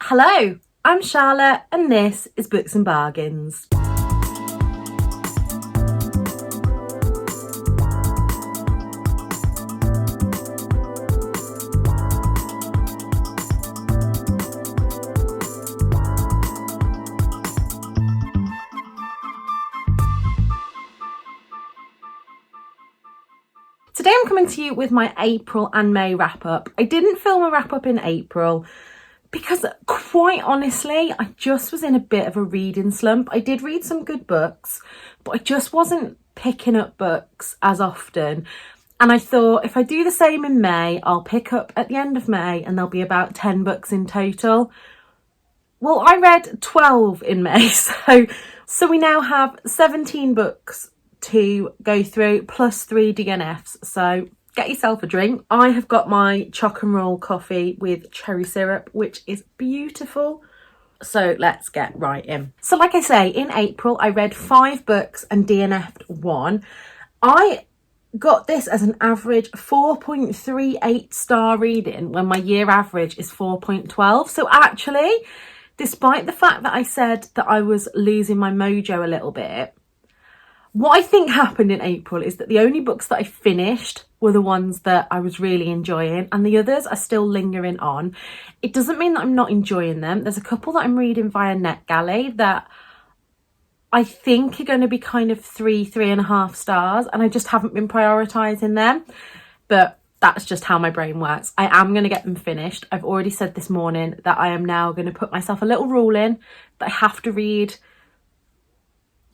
Hello, I'm Charlotte and this is Books and Bargains. Today I'm coming to you with my April and May wrap up. I didn't film a wrap up in April because, quite honestly, I just was in a bit of a reading slump. I did read some good books, but I just wasn't picking up books as often. And I thought if I do the same in May, I'll pick up at the end of May and there'll be about 10 books in total. Well, I read 12 in May, so we now have 17 books to go through, plus 3 DNFs. So get yourself a drink. I have got my choc and roll coffee with cherry syrup, which is beautiful. So let's get right in. So like I say, in April, I read 5 books and DNF'd 1. I got this as an average 4.38 star reading when my year average is 4.12. So actually, despite the fact that I said that I was losing my mojo a little bit, what I think happened in April is that the only books that I finished were the ones that I was really enjoying, and the others are still lingering on. It doesn't mean that I'm not enjoying them. There's a couple that I'm reading via NetGalley that I think are going to be kind of 3.5 stars, and I just haven't been prioritising them. But that's just how my brain works. I am going to get them finished. I've already said this morning that I am now going to put myself a little rule in that I have to read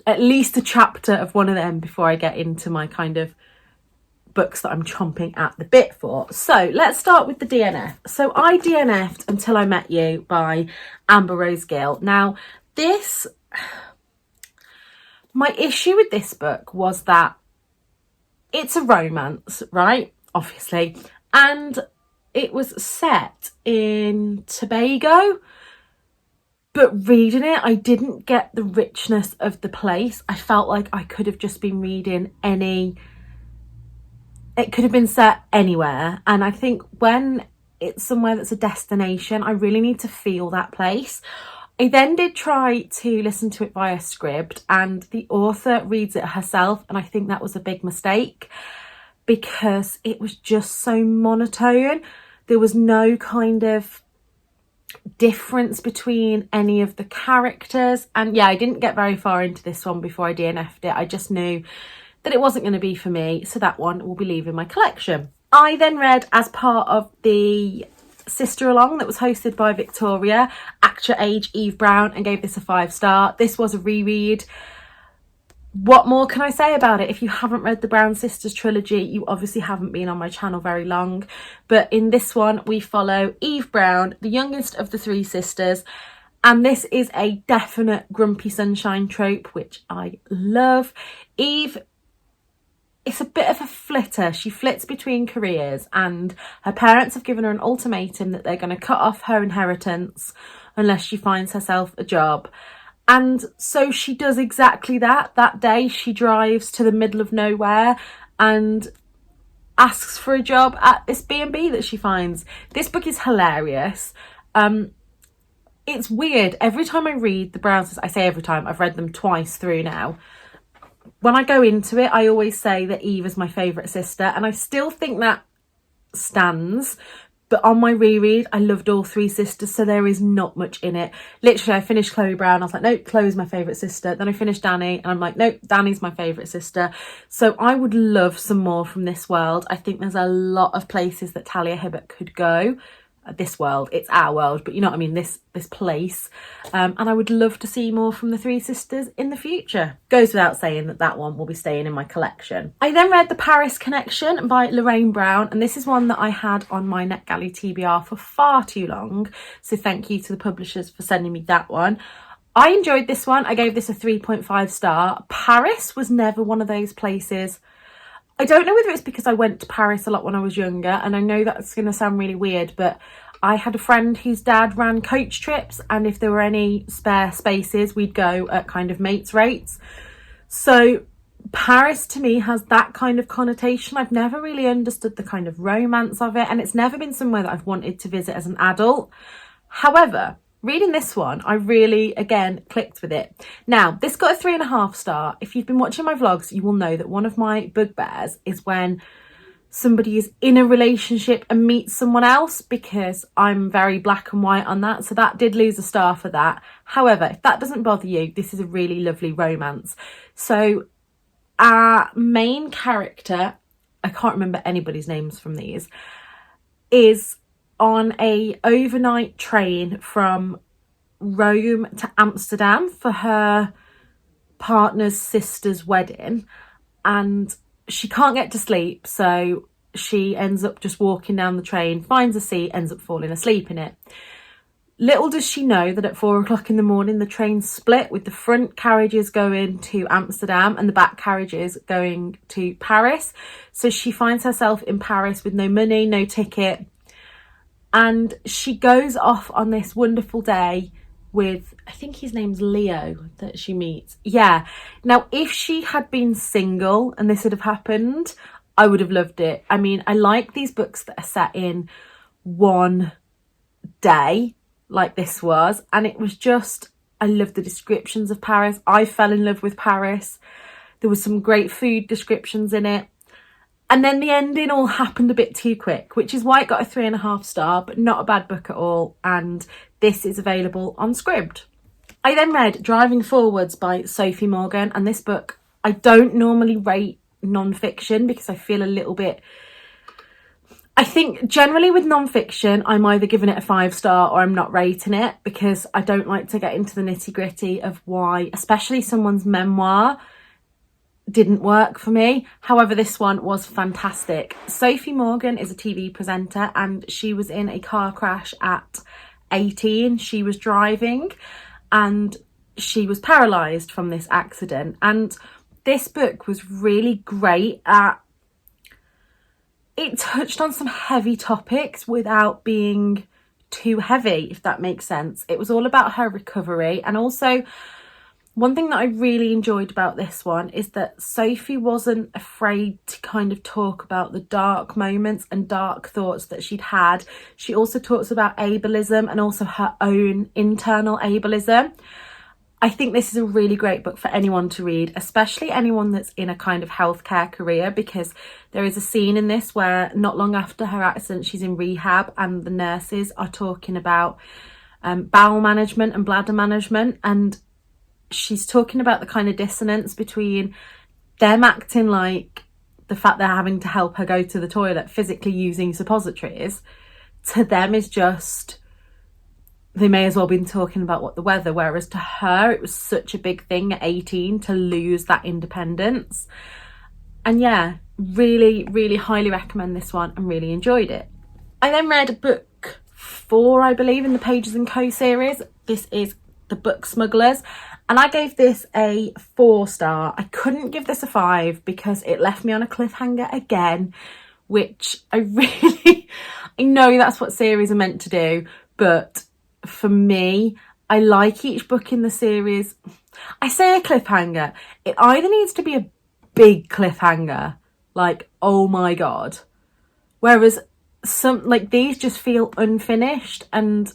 at least a chapter of one of them before I get into my kind of books that I'm chomping at the bit for. So let's start with the DNF. So I DNF'd Until I Met You by Amber Rose Gill. Now my issue with this book was that it's a romance, right? Obviously. And it was set in Tobago. But reading it, I didn't get the richness of the place. I felt like I could have just been reading it could have been set anywhere. And I think when it's somewhere that's a destination, I really need to feel that place. I then did try to listen to it via Scribd, and the author reads it herself. And I think that was a big mistake because it was just so monotone. There was no kind of difference between any of the characters, and yeah, I didn't get very far into this one before I DNF'd it. I just knew that it wasn't going to be for me, so that one will be leaving my collection. I then read, as part of the sister along that was hosted by Victoria, Act Your Age Eve Brown, and gave this a 5 star. This was a reread. What more can I say about it? If you haven't read the Brown Sisters trilogy, you obviously haven't been on my channel very long. But in this one, we follow Eve Brown, the youngest of the 3 sisters. And this is a definite grumpy sunshine trope, which I love. Eve, it's a bit of a flitter. She flits between careers, and her parents have given her an ultimatum that they're going to cut off her inheritance unless she finds herself a job. And so she does exactly that. That day she drives to the middle of nowhere and asks for a job at this B&B that she finds. This book is hilarious. It's weird. Every time I read the Brown Sisters, I say every time, I've read them twice through now. When I go into it, I always say that Eve is my favourite sister, and I still think that stands. But on my reread, I loved all 3 sisters, so there is not much in it. Literally, I finished Chloe Brown. I was like, nope, Chloe's my favourite sister. Then I finished Danny, and I'm like, nope, Danny's my favourite sister. So I would love some more from this world. I think there's a lot of places that Talia Hibbert could go. This world, it's our world, but you know what I mean, this place. And I would love to see more from the 3 sisters in the future. Goes without saying that that one will be staying in my collection. I then read The Paris Connection by Lorraine Brown, and this is one that I had on my NetGalley TBR for far too long. So thank you to the publishers for sending me that one. I enjoyed this one. I gave this a 3.5 star. Paris was never one of those places. I don't know whether it's because I went to Paris a lot when I was younger, and I know that's going to sound really weird, but I had a friend whose dad ran coach trips, and if there were any spare spaces, we'd go at kind of mates rates. So Paris to me has that kind of connotation. I've never really understood the kind of romance of it, and it's never been somewhere that I've wanted to visit as an adult. However, reading this one, I really, again, clicked with it. Now, this got a 3.5 star. If you've been watching my vlogs, you will know that one of my bugbears is when somebody is in a relationship and meets someone else, because I'm very black and white on that. So that did lose a star for that. However, if that doesn't bother you, this is a really lovely romance. So our main character, I can't remember anybody's names from these, is on a overnight train from Rome to Amsterdam for her partner's sister's wedding, and she can't get to sleep, so she ends up just walking down the train, finds a seat, ends up falling asleep in it. Little does she know that at 4 o'clock in the morning the train split, with the front carriages going to Amsterdam and the back carriages going to Paris. So she finds herself in Paris with no money, no ticket, and she goes off on this wonderful day with, I think his name's Leo, that she meets. Yeah. Now, if she had been single and this had have happened, I would have loved it. I mean, I like these books that are set in one day, like this was. And it was just, I love the descriptions of Paris. I fell in love with Paris. There was some great food descriptions in it. And then the ending all happened a bit too quick, which is why it got a 3.5 star, but not a bad book at all. And this is available on Scribd. I then read Driving Forwards by Sophie Morgan. And this book, I don't normally rate non-fiction because I feel a little bit... I think generally with non-fiction, I'm either giving it a 5 star or I'm not rating it, because I don't like to get into the nitty-gritty of why, especially someone's memoir, didn't work for me. However, this one was fantastic. Sophie Morgan is a TV presenter, and she was in a car crash at 18. She was driving and she was paralysed from this accident. And this book was really great at... It touched on some heavy topics without being too heavy, if that makes sense. It was all about her recovery. And also, one thing that I really enjoyed about this one is that Sophie wasn't afraid to kind of talk about the dark moments and dark thoughts that she'd had. She also talks about ableism and also her own internal ableism. I think this is a really great book for anyone to read, especially anyone that's in a kind of healthcare career, because there is a scene in this where not long after her accident, she's in rehab and the nurses are talking about bowel management and bladder management, and she's talking about the kind of dissonance between them acting like the fact they're having to help her go to the toilet physically using suppositories, to them is just, they may as well been talking about what the weather, whereas to her it was such a big thing at 18 to lose that independence. And yeah, really, really highly recommend this one and really enjoyed it. I then read book 4, I believe, in the Pages & Co series. This is The Book Smugglers, and I gave this a 4 star. I couldn't give this a 5 because it left me on a cliffhanger again, which I really, I know that's what series are meant to do, but for me, I like each book in the series. I say a cliffhanger, it either needs to be a big cliffhanger, like, oh my god, whereas some, like, these just feel unfinished. And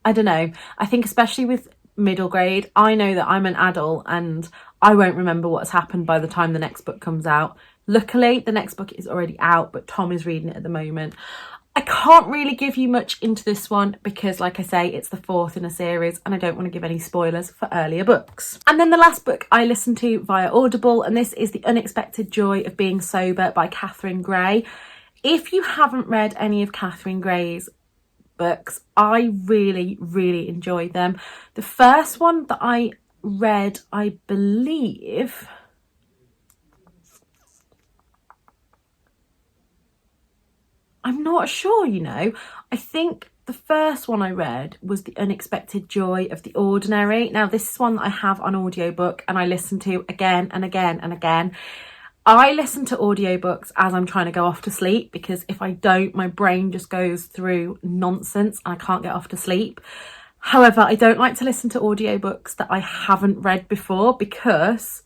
I don't know, I think especially with middle grade, I know that I'm an adult and I won't remember what's happened by the time the next book comes out. Luckily, the next book is already out, but Tom is reading it at the moment. I can't really give you much into this one because, like I say, it's the 4th in a series and I don't want to give any spoilers for earlier books. And then the last book I listened to via Audible, and this is The Unexpected Joy of Being Sober by Catherine Gray. If you haven't read any of Catherine Gray's books, I really, really enjoyed them. The first one that I read, I believe... I'm not sure, you know. I think the first one I read was The Unexpected Joy of the Ordinary. Now, this is one that I have on audiobook and I listen to again and again and again. I listen to audiobooks as I'm trying to go off to sleep, because if I don't, my brain just goes through nonsense and I can't get off to sleep. However, I don't like to listen to audiobooks that I haven't read before, because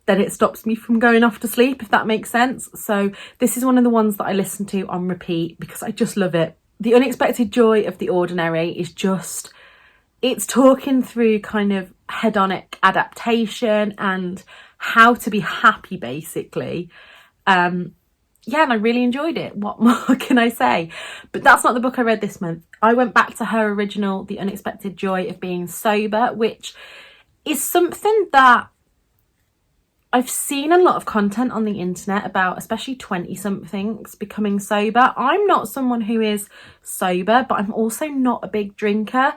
then it stops me from going off to sleep, if that makes sense. So this is one of the ones that I listen to on repeat because I just love it. The Unexpected Joy of the Ordinary is just, it's talking through kind of hedonic adaptation and how to be happy, basically. Yeah, and I really enjoyed it. What more can I say? But that's not the book I read this month. I went back to her original, The Unexpected Joy of Being Sober, which is something that I've seen a lot of content on the internet about, especially 20-somethings becoming sober. I'm not someone who is sober, but I'm also not a big drinker.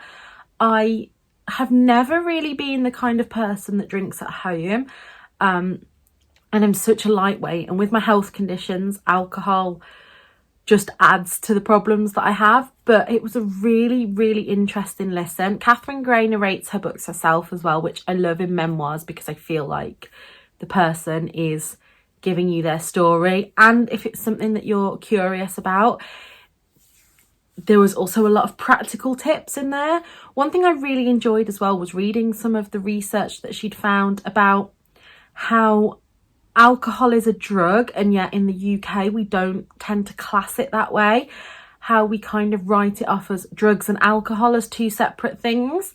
I have never really been the kind of person that drinks at home. And I'm such a lightweight. And with my health conditions, alcohol just adds to the problems that I have. But it was a really, really interesting listen. Catherine Gray narrates her books herself as well, which I love in memoirs because I feel like the person is giving you their story. And if it's something that you're curious about, there was also a lot of practical tips in there. One thing I really enjoyed as well was reading some of the research that she'd found about how alcohol is a drug, and yet in the UK we don't tend to class it that way. How we kind of write it off as drugs and alcohol as two separate things.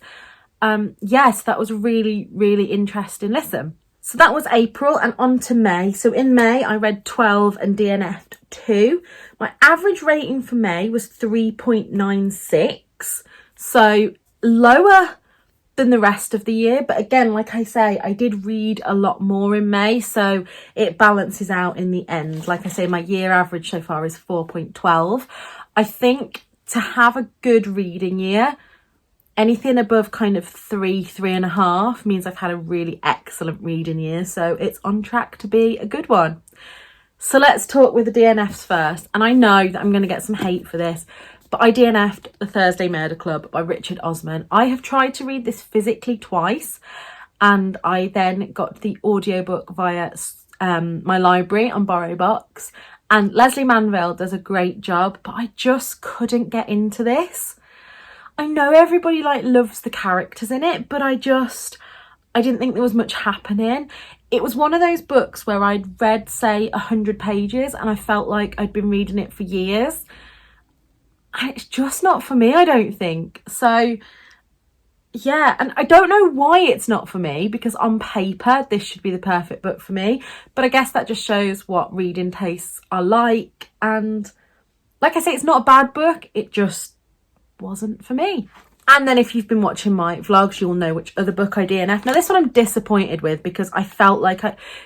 Yes, that was a really, really interesting listen. So that was April, and on to May. So in May, I read 12 and DNF'd 2. My average rating for May was 3.96. So lower than the rest of the year. But again, like I say, I did read a lot more in May. So it balances out in the end. Like I say, my year average so far is 4.12. I think to have a good reading year, anything above kind of 3.5 means I've had a really excellent reading year. So it's on track to be a good one. So let's talk with the DNFs first. And I know that I'm going to get some hate for this, but I DNF'd The Thursday Murder Club by Richard Osman. I have tried to read this physically twice, and I then got the audiobook via my library on BorrowBox. And Leslie Manville does a great job, but I just couldn't get into this. I know everybody loves the characters in it, but I didn't think there was much happening. It was one of those books where I'd read, say, 100 pages and I felt like I'd been reading it for years. And it's just not for me, I don't think. So, yeah, and I don't know why it's not for me, because on paper, this should be the perfect book for me. But I guess that just shows what reading tastes are like. And like I say, it's not a bad book. It just wasn't for me. And then if you've been watching my vlogs, you'll know which other book I DNF. Now this one I'm disappointed with, because I felt like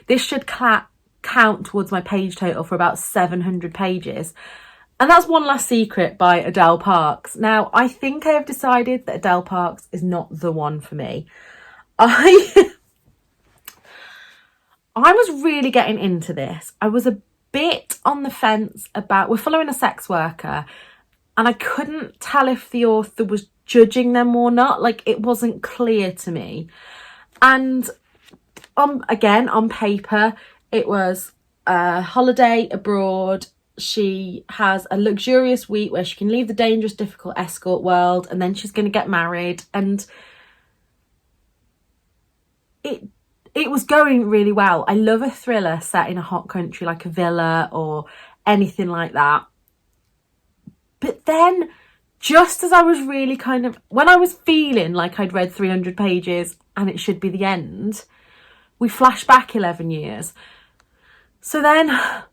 this should count towards my page total for about 700 pages. And that's One Last Secret by Adele Parks. Now I think I have decided that Adele Parks is not the one for me. I was really getting into this. I was a bit on the fence about, we're following a sex worker, and I couldn't tell if the author was judging them or not. Like, it wasn't clear to me. And again, on paper, it was a holiday abroad. She has a luxurious week where she can leave the dangerous, difficult escort world, and then she's going to get married. And it was going really well. I love a thriller set in a hot country like a villa or anything like that. But then, just as I was really when I was feeling like I'd read 300 pages and it should be the end, we flash back 11 years. So then I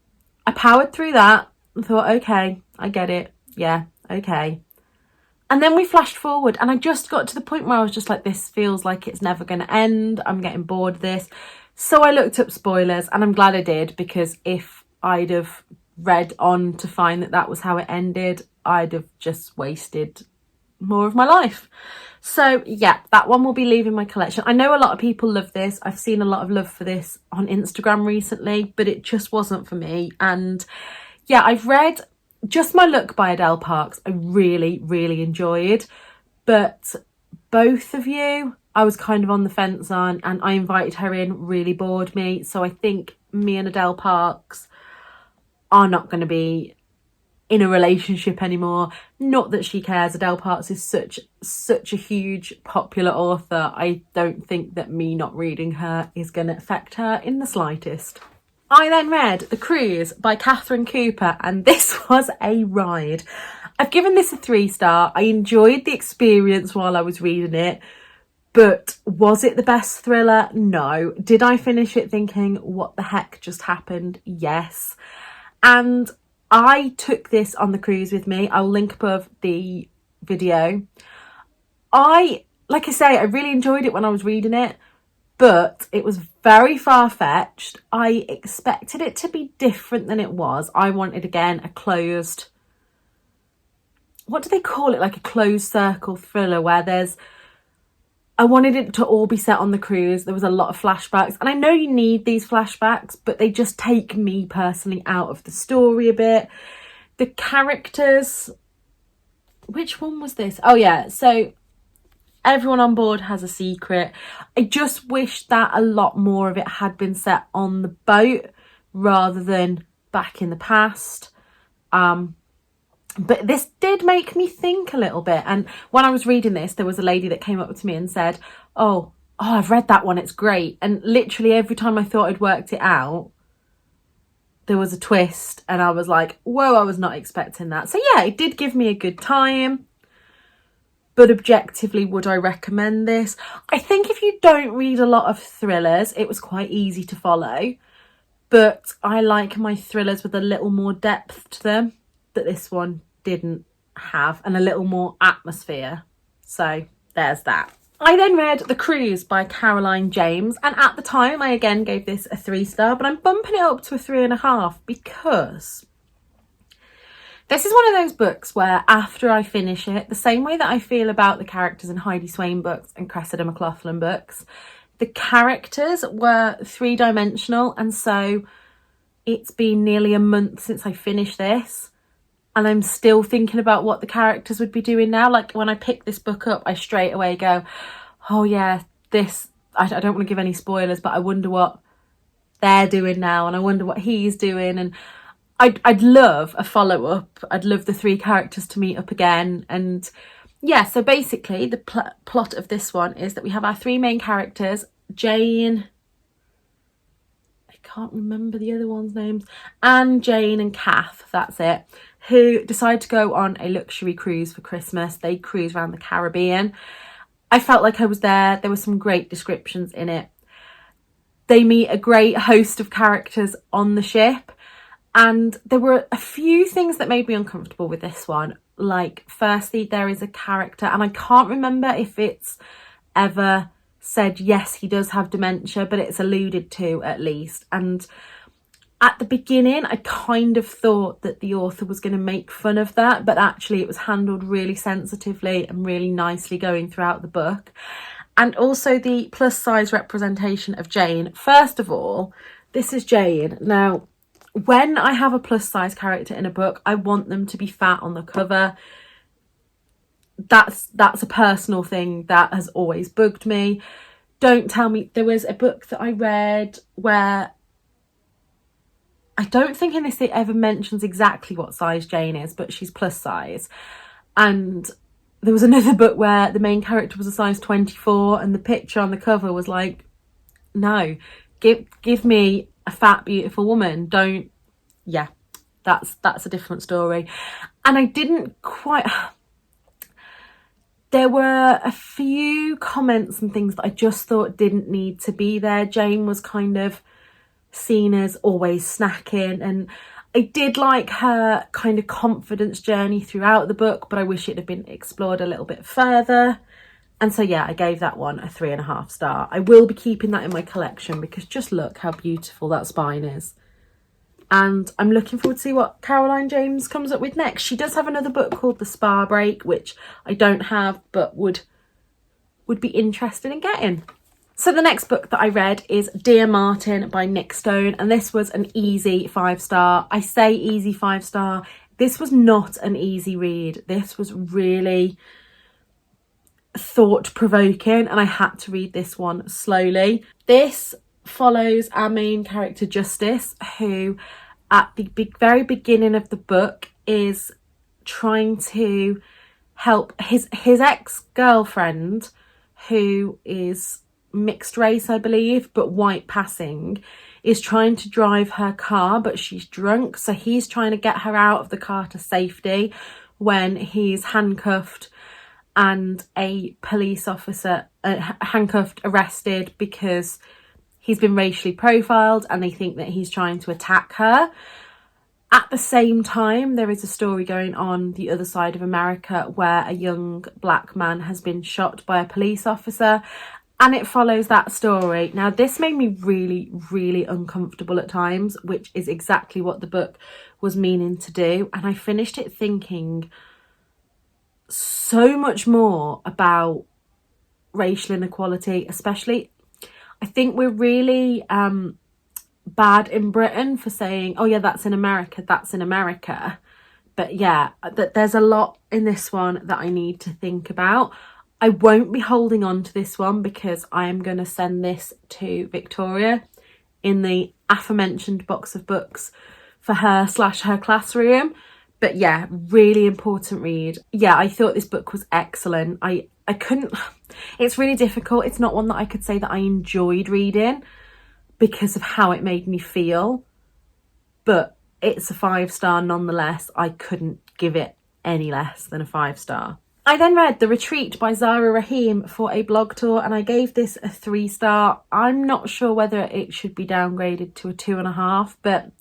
powered through that and thought, okay, I get it. Yeah, okay. And then we flashed forward, and I just got to the point where I was just like, this feels like it's never going to end. I'm getting bored of this. So I looked up spoilers, and I'm glad I did, because if I'd have read on to find that that was how it ended, I'd have just wasted more of my life. So yeah, that one will be leaving my collection. I know a lot of people love this. I've seen a lot of love for this on Instagram recently, but it just wasn't for me. And yeah, I've read Just My Luck by Adele Parks. I really, really enjoyed. But both of you, I was kind of on the fence on, and I invited her in, really bored me. So I think me and Adele Parks are not going to be in a relationship anymore. Not that she cares. Adele Parks is such a huge popular author. I don't think that me not reading her is going to affect her in the slightest. I then read The Cruise by Catherine Cooper, and this was a ride. I've given this a 3-star. I enjoyed the experience while I was reading it, but was it the best thriller? No. Did I finish it thinking, what the heck just happened? Yes. And I took this on the cruise with me. I'll link above the video. Like I say, I really enjoyed it when I was reading it, but it was very far-fetched. I expected it to be different than it was. I wanted, again, a closed... what do they call it? Like a closed circle thriller where I wanted it to all be set on the cruise. There was a lot of flashbacks. And I know you need these flashbacks, but they just take me personally out of the story a bit. The characters... which one was this? Oh, yeah. So everyone on board has a secret. I just wish that a lot more of it had been set on the boat rather than back in the past. But this did make me think a little bit. And when I was reading this, there was a lady that came up to me and said, oh, I've read that one, it's great. And literally every time I thought I'd worked it out, there was a twist. And I was like, whoa, I was not expecting that. So yeah, it did give me a good time. But objectively, would I recommend this? I think if you don't read a lot of thrillers, it was quite easy to follow. But I like my thrillers with a little more depth to them that this one didn't have, and a little more atmosphere. So there's that. I then read The Cruise by Caroline James, and at the time I again gave this a 3-star, but I'm bumping it up to a 3.5 because this is one of those books where after I finish it, the same way that I feel about the characters in Heidi Swain books and Cressida MacLachlan books, the characters were 3-dimensional, and so it's been nearly a month since I finished this. And I'm still thinking about what the characters would be doing now. Like when I pick this book up, I straight away go, oh yeah, this, I don't want to give any spoilers, but I wonder what they're doing now. And I wonder what he's doing. And I'd love a follow-up. I'd love the 3 characters to meet up again. And yeah, so basically the plot of this one is that we have our 3 main characters, Jane, I can't remember the other one's names, Anne, Jane and Kath, that's it, who decide to go on a luxury cruise for Christmas. They cruise around the Caribbean. I felt like I was there. There were some great descriptions in it. They meet a great host of characters on the ship. And there were a few things that made me uncomfortable with this one. Like, firstly, there is a character, and I can't remember if it's ever said, yes, he does have dementia, but it's alluded to at least. And at the beginning, I kind of thought that the author was going to make fun of that, but actually it was handled really sensitively and really nicely going throughout the book. And also the plus size representation of Jane. First of all, this is Jane. Now, when I have a plus size character in a book, I want them to be fat on the cover. That's a personal thing that has always bugged me. Don't tell me, there was a book that I read where I don't think in this it ever mentions exactly what size Jane is, but she's plus size. And there was another book where the main character was a size 24 and the picture on the cover was like, no, give me a fat, beautiful woman. Don't, yeah, that's a different story. And I didn't quite, there were a few comments and things that I just thought didn't need to be there. Jane was kind of seen as always snacking, and I did like her kind of confidence journey throughout the book, but I wish it had been explored a little bit further. And so yeah, I gave that one a 3.5 star. I will be keeping that in my collection because just look how beautiful that spine is. And I'm looking forward to see what Caroline James comes up with next. She does have another book called The Spa Break, which I don't have but would be interested in getting. So the next book that I read is Dear Martin by Nick Stone, and this was an easy 5-star. I say easy 5-star. This was not an easy read. This was really thought-provoking, and I had to read this one slowly. This follows our main character Justice, who at the very beginning of the book is trying to help his ex-girlfriend, who is mixed race, I believe, but white passing, is trying to drive her car, but she's drunk, so he's trying to get her out of the car to safety when he's handcuffed and a police officer, arrested because he's been racially profiled and they think that he's trying to attack her. At the same time, there is a story going on the other side of America where a young black man has been shot by a police officer, and it follows that story. Now, this made me really, really uncomfortable at times, which is exactly what the book was meaning to do. And I finished it thinking so much more about racial inequality, especially, I think we're really bad in Britain for saying, oh yeah, that's in America, that's in America. But yeah, there's a lot in this one that I need to think about. I won't be holding on to this one because I am going to send this to Victoria in the aforementioned box of books for her/her classroom. But yeah, really important read. Yeah, I thought this book was excellent. I couldn't, it's really difficult. It's not one that I could say that I enjoyed reading because of how it made me feel, but it's a 5-star nonetheless. I couldn't give it any less than a 5-star. I then read The Retreat by Zara Rahim for a blog tour, and I gave this a 3-star. I'm not sure whether it should be downgraded to a 2.5, but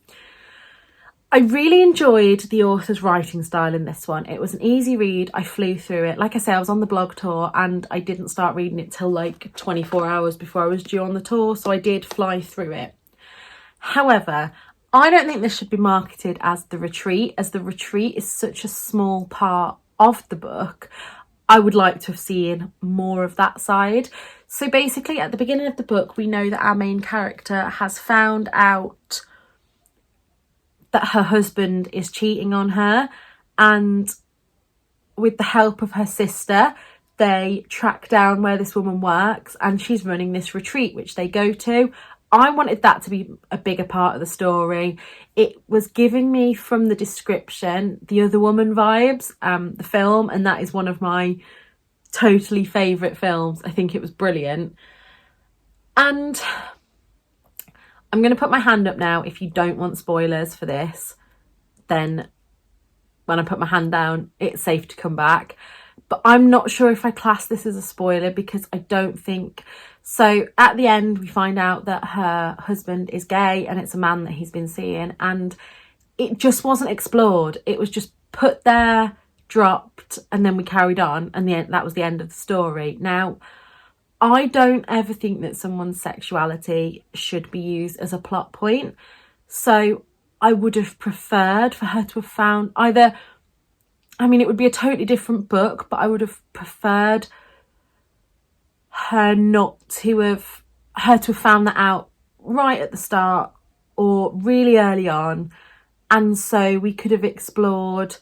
I really enjoyed the author's writing style in this one. It was an easy read. I flew through it. Like I say, I was on the blog tour and I didn't start reading it till like 24 hours before I was due on the tour, so I did fly through it. However, I don't think this should be marketed as The Retreat, as The Retreat is such a small part of the book. I would like to have seen more of that side. So basically, at the beginning of the book, we know that our main character has found out that her husband is cheating on her, and with the help of her sister, they track down where this woman works, and she's running this retreat which they go to. I wanted that to be a bigger part of the story. It was giving me, from the description, The Other Woman vibes, the film, and that is one of my totally favourite films. I think it was brilliant. And I'm going to put my hand up now. If you don't want spoilers for this, then when I put my hand down, it's safe to come back. But I'm not sure if I class this as a spoiler because I don't think... So at the end, we find out that her husband is gay and it's a man that he's been seeing, and it just wasn't explored. It was just put there, dropped, and then we carried on, and that was the end of the story. Now, I don't ever think that someone's sexuality should be used as a plot point. So I would have preferred for her to have found either... I mean, it would be a totally different book, but I would have preferred her to have found that out right at the start or really early on. And so we could have explored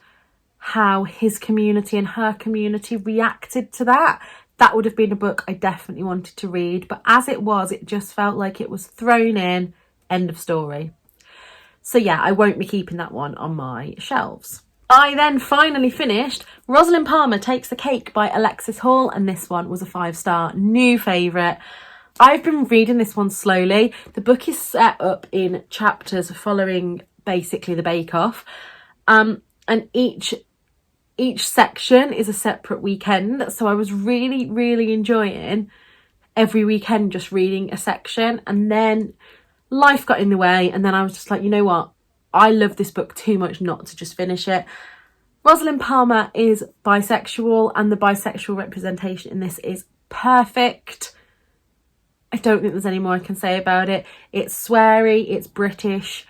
how his community and her community reacted to that. That would have been a book I definitely wanted to read. But as it was, it just felt like it was thrown in, end of story. So yeah, I won't be keeping that one on my shelves. I then finally finished Rosalind Palmer Takes the Cake by Alexis Hall, and this one was a 5-star, new favourite. I've been reading this one slowly. The book is set up in chapters following basically the Bake Off, and each section is a separate weekend. So I was really, really enjoying every weekend just reading a section, and then life got in the way, and then I was just like, you know what? I love this book too much not to just finish it. Rosalind Palmer is bisexual, and the bisexual representation in this is perfect. I don't think there's any more I can say about it. It's sweary, it's British,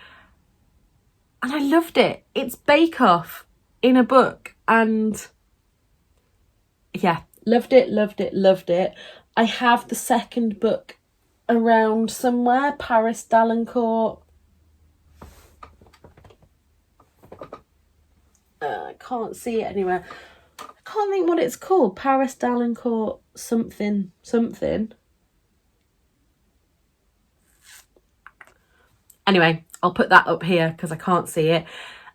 and I loved it. It's Bake Off in a book, and yeah, loved it, loved it, loved it. I have the second book around somewhere, Paris Dalencourt. I can't see it anywhere. I can't think what it's called. Paris Dalencourt something. Anyway, I'll put that up here because I can't see it.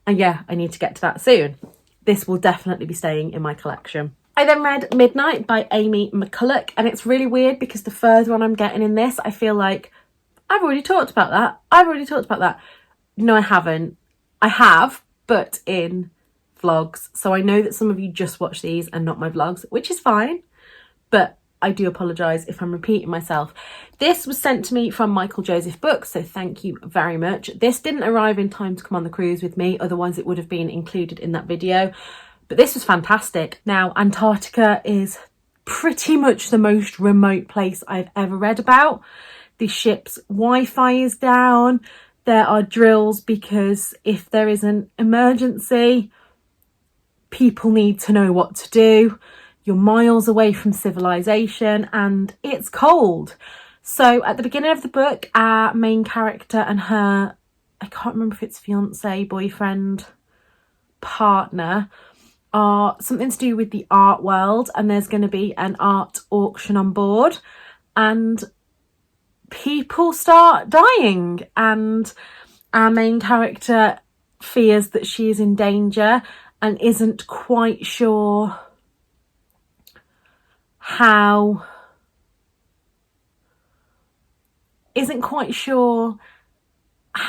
And yeah, I need to get to that soon. This will definitely be staying in my collection. I then read Midnight by Amy McCulloch, and it's really weird because the further on I'm getting in this, I feel like I've already talked about that. No, I haven't. I have, but in vlogs. So I know that some of you just watch these and not my vlogs, which is fine, but I do apologise if I'm repeating myself. This was sent to me from Michael Joseph Books, so thank you very much. This didn't arrive in time to come on the cruise with me, otherwise it would have been included in that video. But this was fantastic. Now, Antarctica is pretty much the most remote place I've ever read about. The ship's Wi-Fi is down. There are drills because if there is an emergency, people need to know what to do. You're miles away from civilization and it's cold. So at the beginning of the book, our main character and her, I can't remember if it's fiance, boyfriend, partner, are something to do with the art world, and there's going to be an art auction on board and people start dying, and our main character fears that she is in danger and isn't quite sure how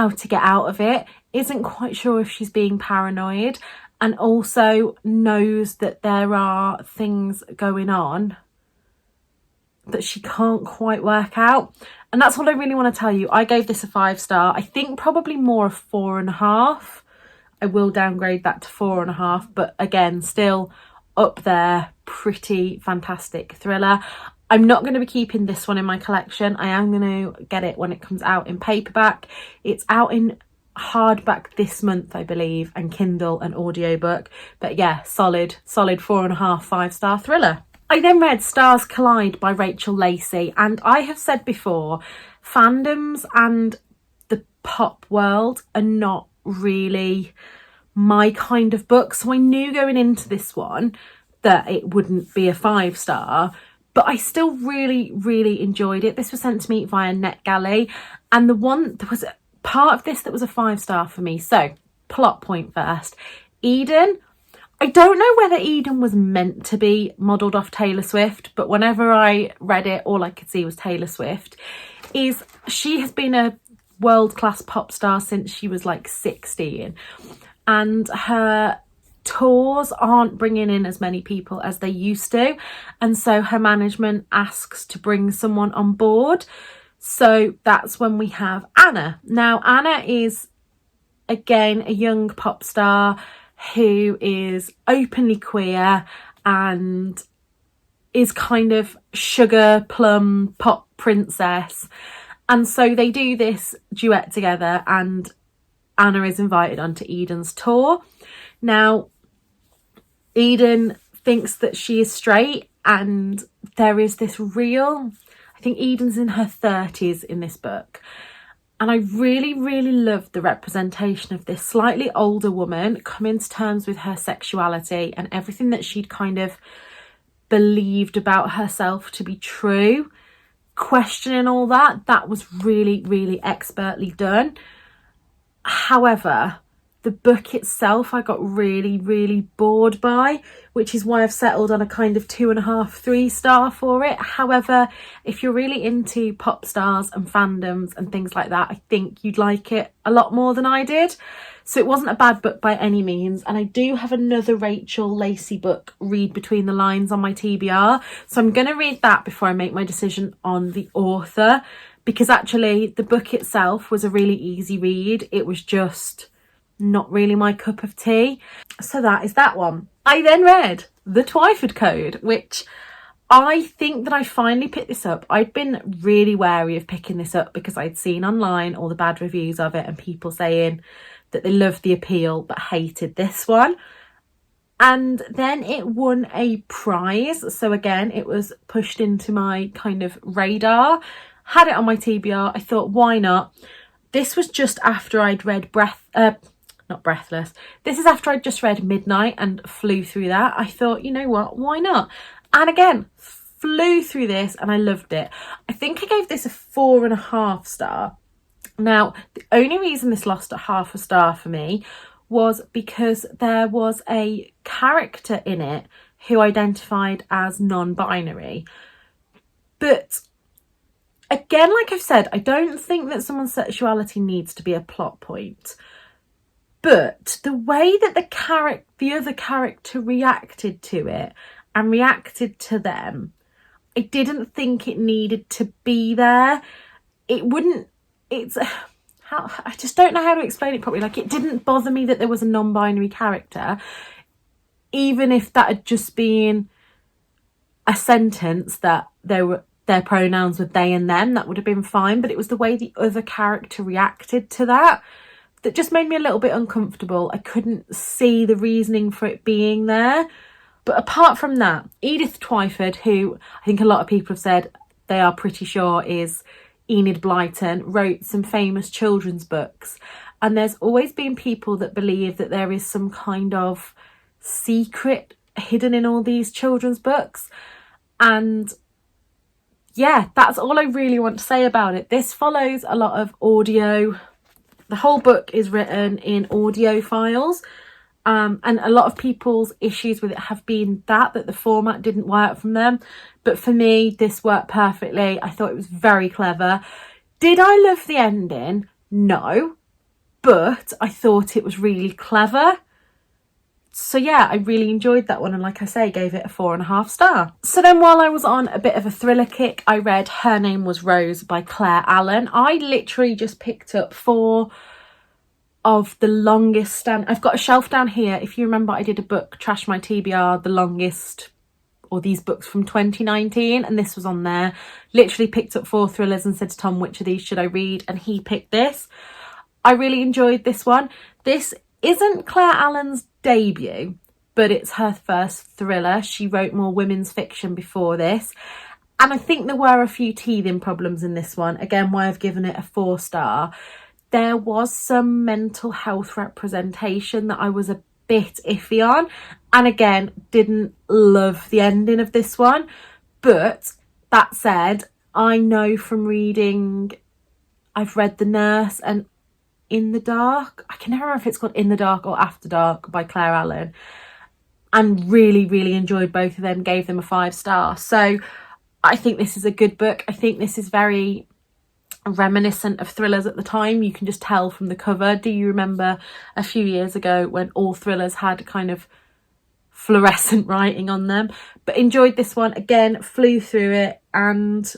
to get out of it, isn't quite sure if she's being paranoid, and also knows that there are things going on that she can't quite work out. And that's what I really want to tell you. I gave this a 5-star. I think probably more a 4.5. I will downgrade that to 4.5, but again, still up there, pretty fantastic thriller. I'm not going to be keeping this one in my collection. I am going to get it when it comes out in paperback. It's out in hardback this month, I believe, and Kindle and audiobook. But yeah, solid 4.5, 5-star thriller. I then read Stars Collide by Rachel Lacey, and I have said before, fandoms and the pop world are not really my kind of book, so I knew going into this one that it wouldn't be a 5-star, but I still really enjoyed it. This was sent to me via NetGalley, and there was a part of this that was a 5-star for me. So plot point first. Eden, I don't know whether Eden was meant to be modelled off Taylor Swift, but whenever I read it, all I could see was Taylor Swift. She has been a world-class pop star since she was like 16, and her tours aren't bringing in as many people as they used to, and so her management asks to bring someone on board. So that's when we have Anna. Now, Anna is, again, a young pop star who is openly queer and is kind of sugar plum pop princess. And so they do this duet together, and Anna is invited onto Eden's tour. Now, Eden thinks that she is straight, and there is this real, I think Eden's in her 30s in this book, and I really love the representation of this slightly older woman coming to terms with her sexuality and everything that she'd kind of believed about herself to be true, questioning all that. That was really expertly done. However, the book itself I got really bored by, which is why I've settled on a kind of 2.5, 3-star for it. However, if you're really into pop stars and fandoms and things like that, I think you'd like it a lot more than I did. So it wasn't a bad book by any means. And I do have another Rachel Lacey book, Read Between the Lines, on my TBR. So I'm going to read that before I make my decision on the author, because actually the book itself was a really easy read. It was just not really my cup of tea. So that is that one. I then read The Twyford Code, which I think that I finally picked this up. I'd been really wary of picking this up because I'd seen online all the bad reviews of it and people saying that they loved the appeal but hated this one. And then it won a prize. So again, it was pushed into my kind of radar. Had it on my TBR. I thought, why not? This was just after I'd read not Breathless. This is after I'd just read Midnight and flew through that. I thought, you know what, why not? And again, flew through this and I loved it. I think I gave this a 4.5 star. Now, the only reason this lost a 0.5 star for me was because there was a character in it who identified as non-binary. But again, like I've said, I don't think that someone's sexuality needs to be a plot point. But the way that the other character reacted to it and reacted to them, I didn't think it needed to be there. I just don't know how to explain it properly. Like, it didn't bother me that there was a non-binary character, even if that had just been a sentence that their pronouns were they and them, that would have been fine. But it was the way the other character reacted to that just made me a little bit uncomfortable. I couldn't see the reasoning for it being there. But apart from that, Edith Twyford, who I think a lot of people have said they are pretty sure is Enid Blyton, wrote some famous children's books. And there's always been people that believe that there is some kind of secret hidden in all these children's books. And yeah, that's all I really want to say about it. This follows a lot of audio. The whole book is written in audio files. And a lot of people's issues with it have been that the format didn't work from them. But for me, this worked perfectly. I thought it was very clever. Did I love the ending? No. But I thought it was really clever. So yeah, I really enjoyed that one. And like I say, gave it a 4.5 stars. So then while I was on a bit of a thriller kick, I read Her Name Was Rose by Claire Allen. I literally just picked up 4 of the longest stand. I've got a shelf down here. If you remember, I did a book, Trash My TBR, the longest, or these books from 2019, and this was on there. Literally picked up 4 thrillers and said to Tom, which of these should I read? And he picked this. I really enjoyed this one. This isn't Claire Allen's debut, but it's her first thriller. She wrote more women's fiction before this. And I think there were a few teething problems in this one. Again, why I've given it a 4 star. There was some mental health representation that I was a bit iffy on. And again, didn't love the ending of this one. But that said, I know from reading, I've read The Nurse and In the Dark. I can never remember if it's called In the Dark or After Dark by Claire Allen. And really, really enjoyed both of them. Gave them a 5 star. So I think this is a good book. I think this is very reminiscent of thrillers at the time. You can just tell from the cover. Do you remember a few years ago when all thrillers had kind of fluorescent writing on them? But enjoyed this one. Again, flew through it, and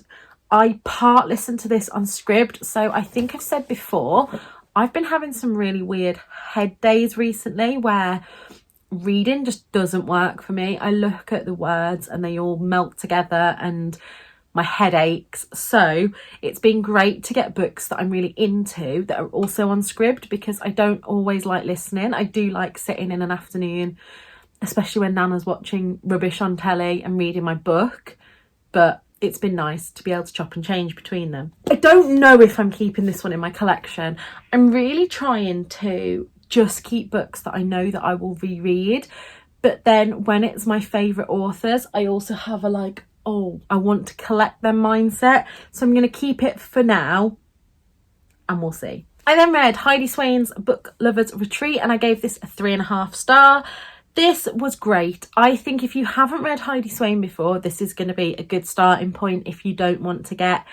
I part listened to this on Scribd. So I think I've said before, I've been having some really weird head days recently where reading just doesn't work for me. I look at the words and they all melt together and my head aches. So it's been great to get books that I'm really into that are also on Scribd, because I don't always like listening. I do like sitting in an afternoon, especially when Nana's watching rubbish on telly, and reading my book. But it's been nice to be able to chop and change between them. I don't know if I'm keeping this one in my collection. I'm really trying to just keep books that I know that I will reread. But then when it's my favourite authors, I also have a like, oh, I want to collect them mindset. So I'm going to keep it for now and we'll see. I then read Heidi Swain's Book Lovers Retreat, and I gave this a 3.5 star. This was great. I think if you haven't read Heidi Swain before, this is going to be a good starting point if you don't want to get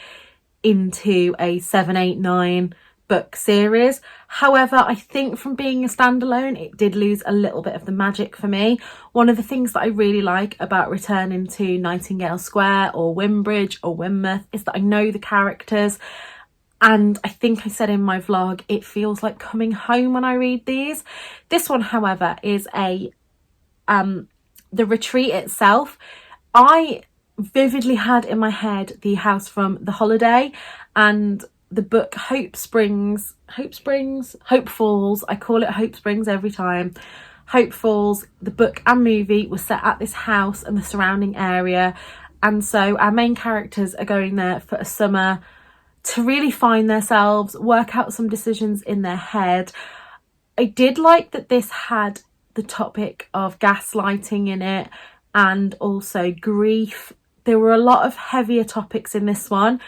into a 7, 8, 9 book series. However, I think from being a standalone, it did lose a little bit of the magic for me. One of the things that I really like about returning to Nightingale Square or Wimbridge or Weymouth is that I know the characters. And I think I said in my vlog, it feels like coming home when I read these. This one, however, is the retreat itself. I vividly had in my head the house from The Holiday, and the book Hope Falls. I call it Hope Springs every time. Hope Falls, the book and movie, was set at this house and the surrounding area. And so our main characters are going there for a summer to really find themselves, work out some decisions in their head. I did like that this had the topic of gaslighting in it and also grief. There were a lot of heavier topics in this one,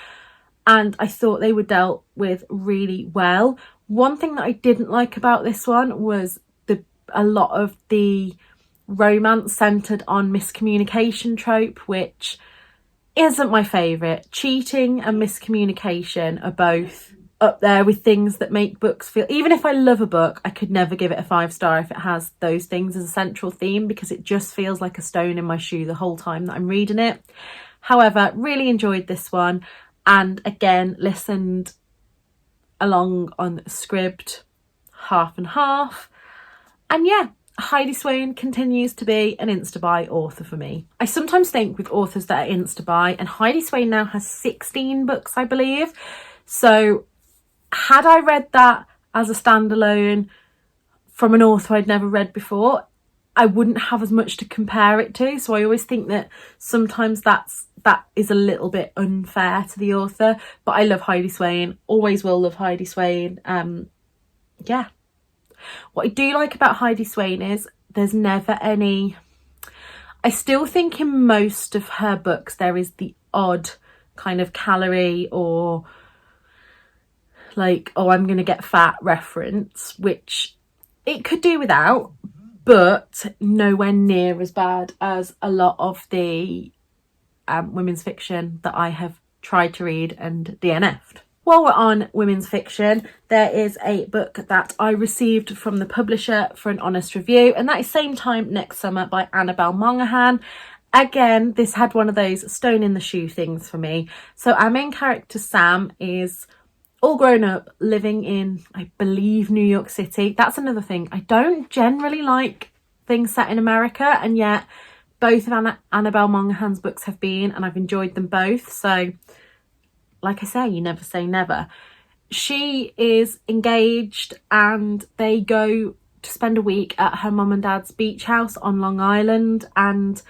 and I thought they were dealt with really well. One thing that I didn't like about this one was a lot of the romance centred on miscommunication trope, which isn't my favourite. Cheating and miscommunication are both up there with things that make books feel, even if I love a book, I could never give it a 5-star if it has those things as a central theme, because it just feels like a stone in my shoe the whole time that I'm reading it. However, really enjoyed this one, and again listened along on Scribd, half and half. And yeah, Heidi Swain continues to be an Insta-buy author for me. I sometimes think with authors that are Insta-buy, and Heidi Swain now has 16 books, I believe. So had I read that as a standalone from an author I'd never read before, I wouldn't have as much to compare it to. So I always think that sometimes that is a little bit unfair to the author. But I love Heidi Swain, always will love Heidi Swain. Yeah. What I do like about Heidi Swain is there's never any... I still think in most of her books there is the odd kind of calorie or like, oh, I'm going to get fat reference, which it could do without, but nowhere near as bad as a lot of the women's fiction that I have tried to read and DNF'd. While we're on women's fiction, there is a book that I received from the publisher for an honest review, and that is Same Time Next Summer by Annabelle Monaghan. Again, this had one of those stone in the shoe things for me. So our main character, Sam, is all grown up living in, I believe, New York City. That's another thing. I don't generally like things set in America, and yet both of Annabelle Monaghan's books have been, and I've enjoyed them both. So, like I say, you never say never. She is engaged and they go to spend a week at her mum and dad's beach house on Long Island, and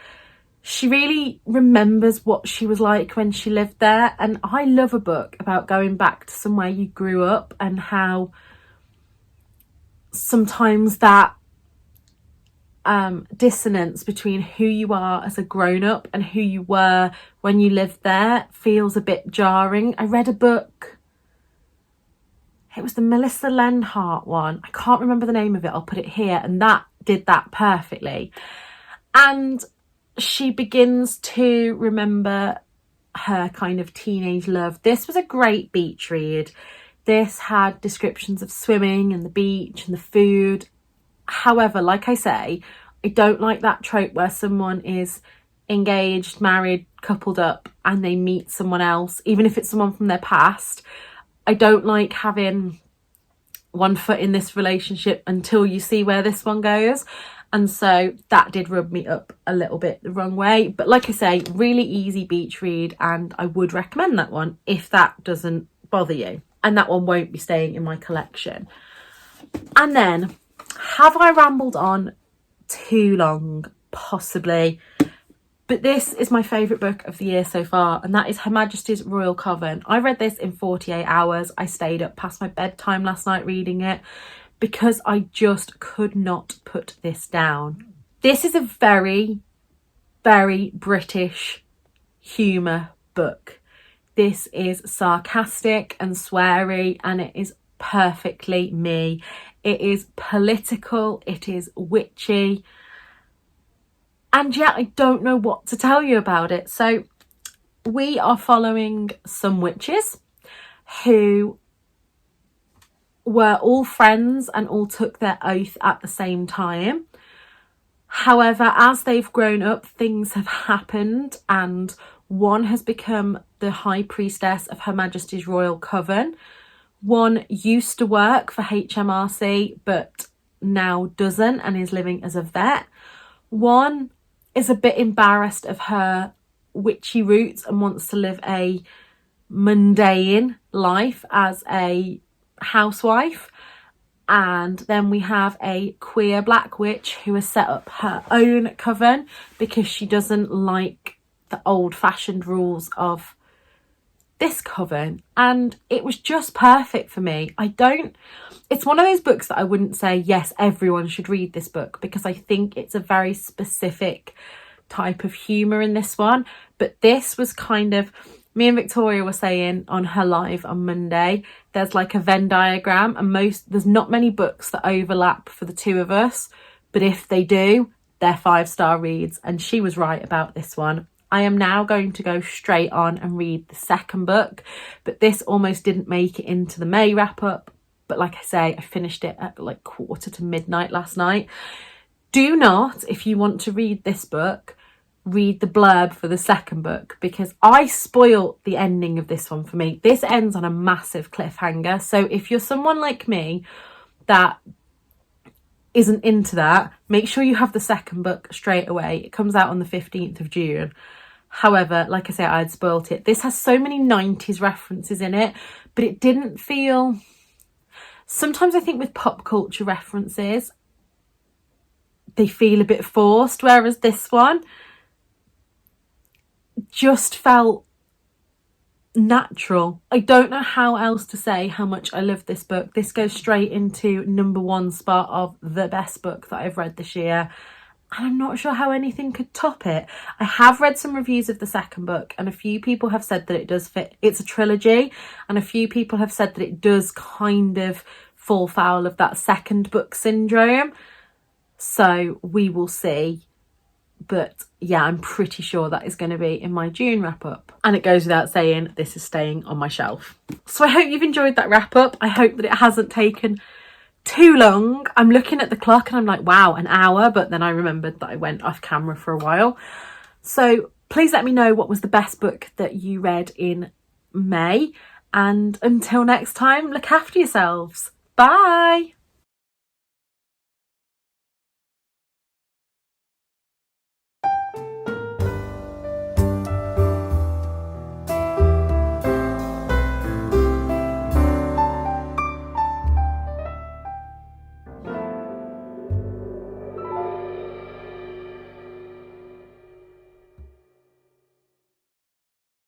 she really remembers what she was like when she lived there. And I love a book about going back to somewhere you grew up and how sometimes that dissonance between who you are as a grown-up and who you were when you lived there feels a bit jarring. I read a book, it was the Melissa Lenhart one, I can't remember the name of it, I'll put it here, and that did that perfectly. And she begins to remember her kind of teenage love. This was a great beach read. This had descriptions of swimming and the beach and the food. However, like I say, I don't like that trope where someone is engaged, married, coupled up, and they meet someone else, even if it's someone from their past. I don't like having one foot in this relationship until you see where this one goes. And so that did rub me up a little bit the wrong way. But like I say, really easy beach read, and I would recommend that one if that doesn't bother you. And that one won't be staying in my collection. And then, have I rambled on too long? Possibly. But this is my favourite book of the year so far, and that is Her Majesty's Royal Coven. I read this in 48 hours. I stayed up past my bedtime last night reading it because I just could not put this down. This is a very, very British humour book. This is sarcastic and sweary, and it is perfectly me. It is political, it is witchy, and yet I don't know what to tell you about it. So we are following some witches who were all friends and all took their oath at the same time. However, as they've grown up, things have happened, and one has become the High Priestess of Her Majesty's Royal Coven. One used to work for HMRC but now doesn't and is living as a vet. One is a bit embarrassed of her witchy roots and wants to live a mundane life as a housewife. And then we have a queer black witch who has set up her own coven because she doesn't like the old-fashioned rules of this coven, and it was just perfect for me. It's one of those books that I wouldn't say, yes, everyone should read this book, because I think it's a very specific type of humour in this one. But this was kind of, me and Victoria were saying on her live on Monday, there's like a Venn diagram, and there's not many books that overlap for the two of us, but if they do, they're 5-star reads, and she was right about this one. I am now going to go straight on and read the second book, but this almost didn't make it into the May wrap up. But like I say, I finished it at like midnight last night. Do not, if you want to read this book, read the blurb for the second book, because I spoiled the ending of this one for me. This ends on a massive cliffhanger. So if you're someone like me that isn't into that, make sure you have the second book straight away. It comes out on the 15th of June. However, like I say, I had spoilt it. This has so many 90s references in it, but it didn't feel... Sometimes I think with pop culture references, they feel a bit forced, whereas this one just felt natural. I don't know how else to say how much I love this book. This goes straight into #1 spot of the best book that I've read this year. And I'm not sure how anything could top it. I have read some reviews of the second book, and a few people have said that it does fit. It's a trilogy, and a few people have said that it does kind of fall foul of that second book syndrome. So we will see. But yeah, I'm pretty sure that is going to be in my June wrap up. And it goes without saying, this is staying on my shelf. So I hope you've enjoyed that wrap up. I hope that it hasn't taken too long. I'm looking at the clock and I'm like, wow, an hour. But then I remembered that I went off camera for a while. So please let me know what was the best book that you read in May. And until next time, look after yourselves. Bye.